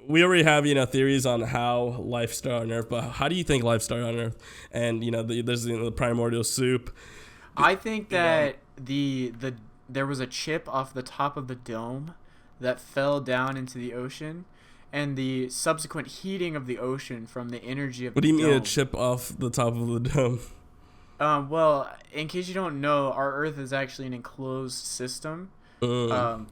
we already have theories on how life started on Earth, but how do you think life started on Earth? And there's the primordial soup. I think You know, that the there was a chip off the top of the dome that fell down into the ocean, and the subsequent heating of the ocean from the energy of what the do you mean a dome. chip off the top of the dome? Well, in case you don't know, our Earth is actually an enclosed system. Mm. Um,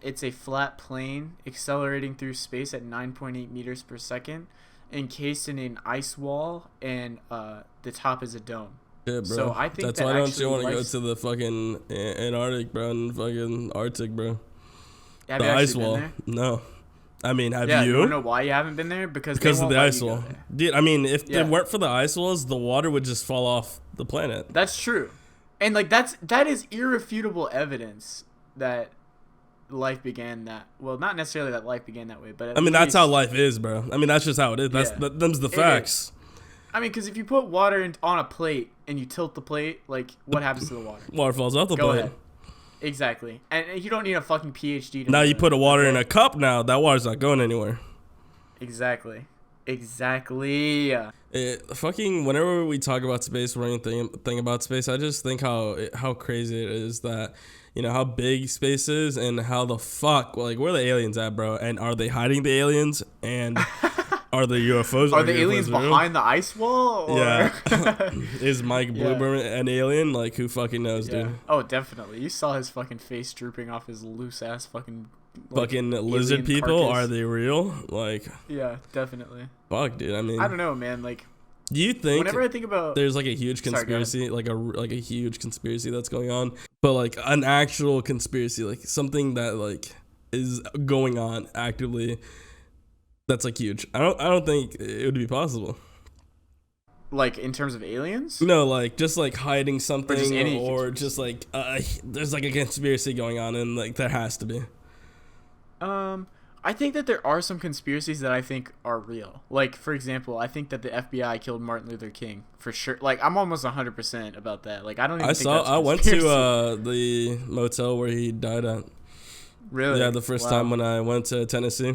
it's a flat plane accelerating through space at 9.8 meters per second, encased in an ice wall, and the top is a dome. Yeah, So bro. I think That's that why don't you actually want to go life's. to the fucking Antarctic, bro, and fucking Arctic, bro? Have The you ice actually been wall. there? No. I mean, have Yeah, you wanna you? know why you haven't been there? Because they Because of won't the let ice you go wall. there. Dude, I mean, if it Yeah, weren't for the ice walls, the water would just fall off the planet. that's true, and like that is irrefutable evidence that life began that. Well, not necessarily that life began that way, but I at mean, that's how least life is, bro. I mean, that's just how it is. yeah, Them's the it is. facts. I mean, because if you put water on a plate and you tilt the plate, like what happens to the water? Water falls off the Go plate. ahead. Exactly, and you don't need a fucking PhD to Now know you put that. a water in Okay. a cup. Now that water's not going anywhere. Exactly. Exactly. Fucking whenever we talk about space or anything about space, I just think how crazy it is that how big space is and how the fuck like where the aliens at, bro? And are they hiding the aliens? And are the UFOs Are are the aliens UFOs real? behind the ice wall, or? Yeah. Is Mike Yeah. Bloomberg an alien? Like who fucking knows, Yeah. dude? Oh, definitely. You saw his fucking face drooping off his loose ass fucking like Fucking lizard alien people, are carcass. they real? Like Yeah, definitely. fuck, dude. I I mean, don't know, man. Like do you think whenever I think about, there's like a huge sorry, go ahead. conspiracy, like a huge conspiracy that's going on, but like an actual conspiracy, like something that like is going on actively that's like huge. I don't think it would be possible. Like in terms of aliens, No, like just like hiding or just something, any or just conspiracy. like there's like a conspiracy going on, and like there has to be. Um, I think that there are some conspiracies that I think are real. Like, for example, I think that the FBI killed Martin Luther King for sure. Like, I'm almost 100% about that. Like, I don't even think that's a I went to conspiracy. the motel where he died at. Yeah, Really? the first time Wow. when I went to Tennessee,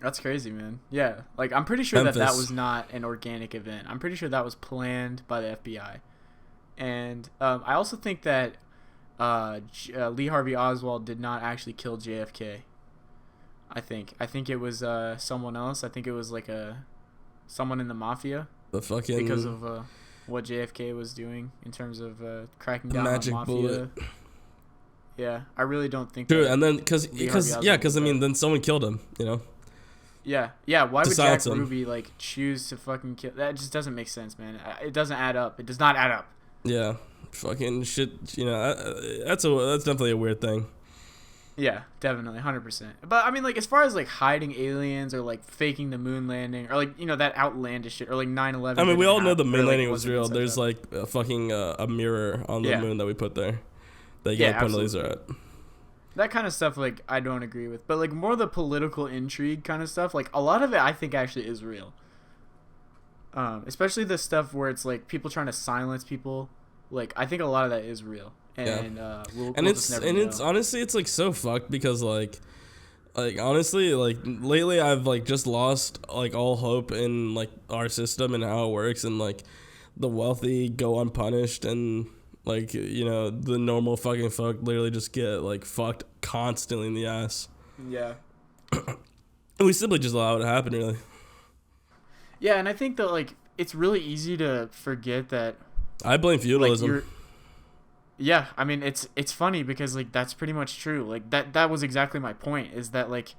That's crazy, man. Yeah. Like, I'm pretty sure that that Memphis. was not an organic event. I'm pretty sure that was planned by the FBI. And I also think that Lee Harvey Oswald did not actually kill JFK. I think it was someone else. I think it was like someone in the mafia The because fucking of what JFK was doing in terms of cracking the down on magic mafia. bullet. Yeah, I really don't think True, that and then Lee Harvey yeah, Oswald because I did mean, that. then someone killed him. Yeah, yeah. Why To would Jack silence him. Ruby like choose to fucking kill? That just doesn't make sense, man. It doesn't add up. It does not add up. Yeah, fucking shit. That's definitely a weird thing. Yeah, definitely, 100%. But I mean, like, as far as like hiding aliens or like faking the moon landing or like that outlandish shit or like 9/11. I mean, we didn't all know the happen, or, moon like, landing was wasn't even real. set There's up. like a fucking a mirror on the Yeah, moon that we put there that you yeah, gotta point a laser absolutely. at. That kind of stuff, like, I don't agree with. But like more the political intrigue kind of stuff, like a lot of it, I think actually is real. Especially the stuff where it's like people trying to silence people. Like I think a lot of that is real, Yeah, and and we'll just it's never and it's know. honestly it's like so fucked because like honestly like lately I've like just lost like all hope in like our system and how it works, and like the wealthy go unpunished, and like the normal fucking folk literally just get like fucked constantly in the ass, Yeah. and we simply just allow it to happen, really. Yeah, and I think that like it's really easy to forget that I blame like feudalism. you're. Yeah, I mean it's funny because like that's pretty much true. Like that was exactly my point. Is that like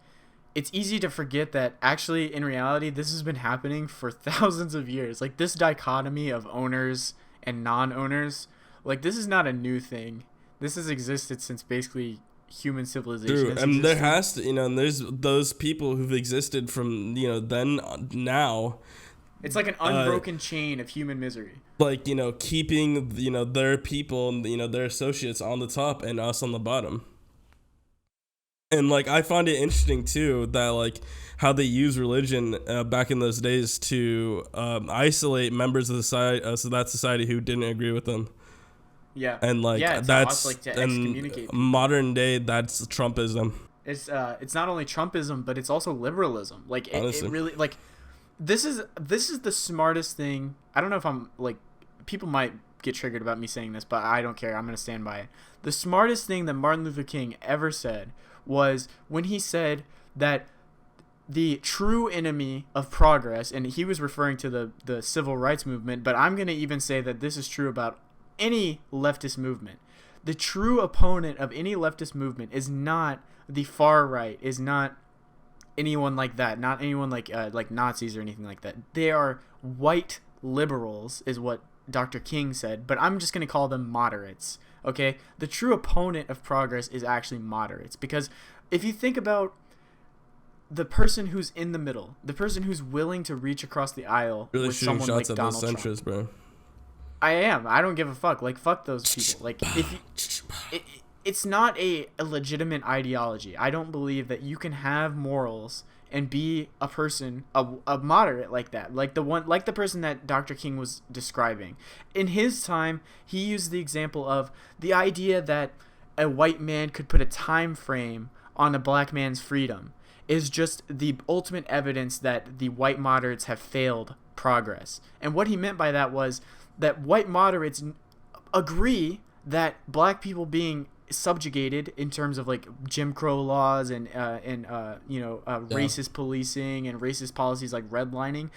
it's easy to forget that actually in reality this has been happening for thousands of years. Like this dichotomy of owners and non-owners, like this is not a new thing. This has existed since basically human civilization True, has and there existed. has to, and there's those people who've existed from then now, It's like an uh, unbroken chain of human misery. like keeping their people and their associates on the top and us on the bottom. And like I find it interesting too that like how they use religion back in those days to isolate members of the society, so that society who didn't agree with them, Yeah. and like Yeah, to us that's like to and excommunicate people. modern day that's Trumpism. It's not only Trumpism, but it's also liberalism. Like it Honestly. really like this is the smartest thing. I don't know if I'm like people might get triggered about me saying this, but I don't care. I'm gonna stand by it. The smartest thing that Martin Luther King ever said was when he said that the true enemy of progress, and he was referring to the civil rights movement, but I'm gonna even say that this is true about any leftist movement. The true opponent of any leftist movement is not the far right, is not anyone like that, not anyone like Nazis or anything like that. They are white liberals, is what Dr. King said, but I'm just going to call them moderates. Okay? The true opponent of progress is actually moderates, because if you think about the person who's in the middle, the person who's willing to reach across the aisle Really with shooting someone like shots at Donald those Trump. centrists, bro. I am. I don't give a fuck. Like, fuck those people. Like, if you, it's not a legitimate ideology. I don't believe that you can have morals and be a person, a moderate like that, like the person that Dr. King was describing. In his time, he used the example of the idea that a white man could put a time frame on a black man's freedom is just the ultimate evidence that the white moderates have failed progress. And what he meant by that was that white moderates agree that black people being subjugated in terms of like Jim Crow laws and racist policing and racist policies like redlining,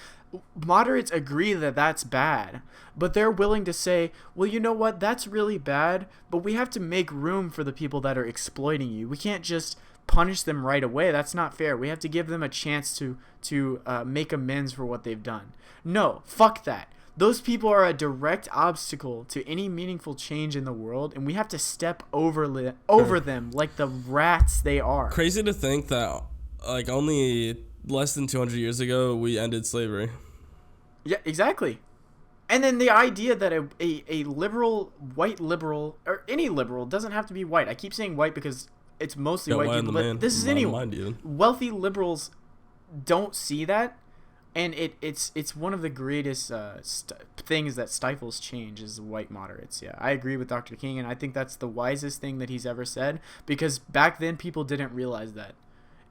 moderates agree that that's bad, but they're willing to say, well, you know what, that's really bad, but we have to make room for the people that are exploiting you. We can't just punish them right away. That's not fair. We have to give them a chance to make amends for what they've done. No, fuck that. Those people are a direct obstacle to any meaningful change in the world, and we have to step over them like the rats they are. Crazy to think that, like, only less than 200 years ago, we ended slavery. Yeah, exactly. And then the idea that a liberal, white liberal, or any liberal, doesn't have to be white. I keep saying white because it's mostly white people, but this is anyone. Wealthy liberals don't see that. And it's one of the greatest things that stifles change is white moderates. Yeah, I agree with Dr. King, and I think that's the wisest thing that he's ever said, because back then people didn't realize that.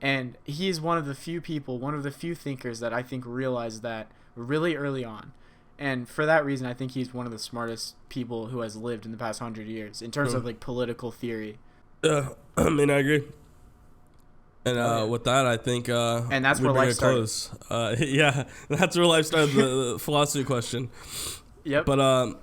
And he's one of the few people, one of the few thinkers that I think realized that really early on. And for that reason, I think he's one of the smartest people who has lived in the past 100 years in terms of like political theory. Yeah, I mean, I agree. And with that, I think and that's where life starts. Yeah, that's where life started. The philosophy question. Yep. But